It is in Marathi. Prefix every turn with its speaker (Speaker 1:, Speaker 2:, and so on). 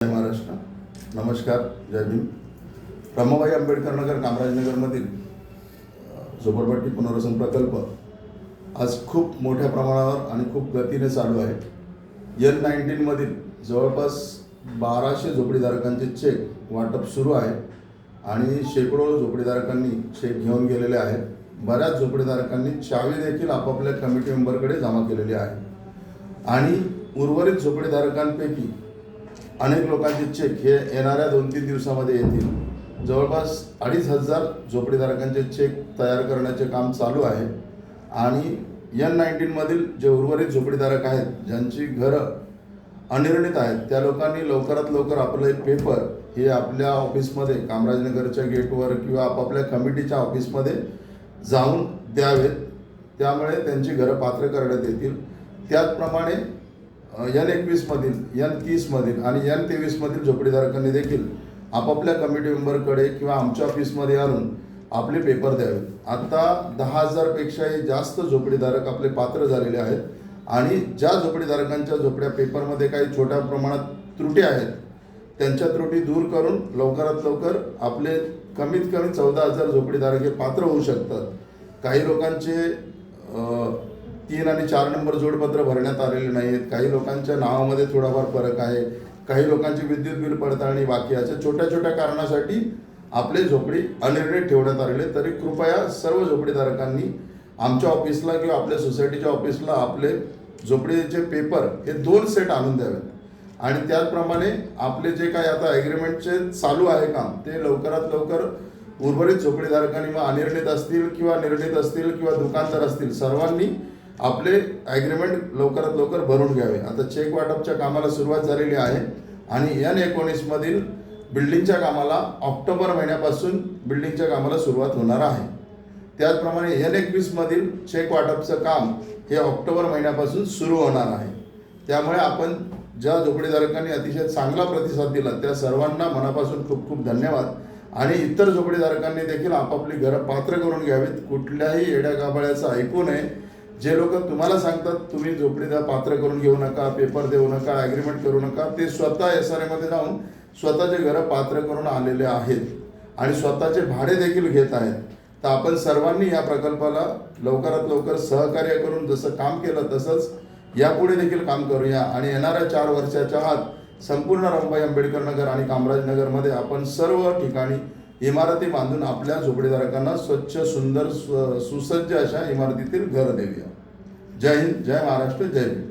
Speaker 1: जय महाराष्ट्र. नमस्कार. जय भीम. रमाबाई आंबेडकर नगर कामराजनगरमधील झोपडपट्टी पुनर्वसन प्रकल्प आज खूप मोठ्या प्रमाणावर आणि खूप गतीने चालू आहे. N19मधील जवळपास 1200 झोपडीधारकांचे चेक वाटप सुरू आहे आणि शेकडो झोपडीधारकांनी चेक घेऊन गेलेले आहेत. बऱ्याच झोपडीधारकांनी चावी देखील आपापल्या कमिटी मेंबरकडे जमा केलेली आहे आणि उर्वरित झोपडीधारकांपैकी अनेक लोकांचे चेक हे येणाऱ्या 2-3 दिवसामध्ये येतील. जवळपास 2500 झोपडीधारकांचे चेक तयार करण्याचे काम चालू आहे आणि N19मधील जे उर्वरित झोपडीधारक आहेत ज्यांची घरं अनिर्णित आहेत त्या लोकांनी लवकरात लवकर आपले पेपर हे आपल्या ऑफिसमध्ये कामराजनगरच्या गेटवर किंवा आपापल्या कमिटीच्या ऑफिसमध्ये जाऊन द्यावेत. त्यामुळे त्यांची घरं पात्र करण्यात येतील. त्याचप्रमाणे N21मधील N30मधील आणि N23मधील झोपडीधारकांनी देखील आपापल्या कमिटी मेंबरकडे किंवा आमच्या ऑफिसमध्ये आणून आपले पेपर द्यावेत. आता 10,000पेक्षाही जास्त झोपडीधारक आपले पात्र झालेले आहेत आणि ज्या झोपडीधारकांच्या झोपड्या पेपरमध्ये काही छोट्या प्रमाणात त्रुटी आहेत त्यांच्या त्रुटी दूर करून लवकरात लवकर आपले कमीत कमी 14,000 झोपडीधारक हे पात्र होऊ शकतात. काही लोकांचे 3 आणि 4 नंबर जोडपत्र भरण्यात आलेले नाही आहेत. काही लोकांच्या नावामध्ये थोडाफार फरक आहे. काही लोकांची विद्युत बिल पडताळणी बाकी आहे. अशा छोट्या छोट्या कारणासाठी आपले झोपडी अनिर्णित ठेवण्यात आलेले. तरी कृपया सर्व झोपडीधारकांनी आमच्या ऑफिसला किंवा आपल्या सोसायटीच्या ऑफिसला आपले झोपडीचे पेपर हे 2 सेट आणून द्यावेत आणि त्याचप्रमाणे आपले जे काही आता ॲग्रीमेंटचे चालू आहे काम ते लवकरात लवकर उर्वरित झोपडीधारकांनी मग अनिर्णित असतील किंवा निर्णित असतील किंवा दुकानदार असतील सर्वांनी आपले ॲग्रीमेंट लवकरात लवकर भरून घ्यावे. आता चेक वाटपच्या कामाला सुरुवात झालेली आहे आणि N19मधील बिल्डिंगच्या कामाला ऑक्टोबर महिन्यापासून बिल्डिंगच्या कामाला सुरुवात होणार आहे. त्याचप्रमाणे N21मधील चेक वाटपचं काम हे ऑक्टोबर महिन्यापासून सुरू होणार आहे. त्यामुळे आपण ज्या झोपडीधारकांनी अतिशय चांगला प्रतिसाद दिला त्या सर्वांना मनापासून खूप खूप धन्यवाद. आणि इतर झोपडीधारकांनी देखील आपापली घरं पात्र करून घ्यावीत. कुठल्याही येड्यागाबाळ्याचं ऐकू नये. जे लोक तुम्हाला सांगतात तुम्ही झोपडीदार पात्र करून घेऊ नका, पेपर देऊ नका, ॲग्रीमेंट करू नका, ते स्वतः SRAमध्ये जाऊन स्वतःचे घरं पात्र करून आलेले आहेत आणि स्वतःचे भाडे देखील घेत आहेत. तर आपण सर्वांनी या प्रकल्पाला लवकरात लवकर सहकार्य करून जसं काम केलं तसंच यापुढे देखील काम करूया आणि येणाऱ्या 4 वर्षाच्या आत संपूर्ण रमाबाई आंबेडकर नगर आणि कामराजनगरमध्ये आपण सर्व ठिकाणी इमारती बांधून आपल्या झोपडीधारकांना स्वच्छ सुंदर सुसज्ज अशा इमारतीतील घर देऊया. जय हिंद. जय महाराष्ट्र. जय भीम.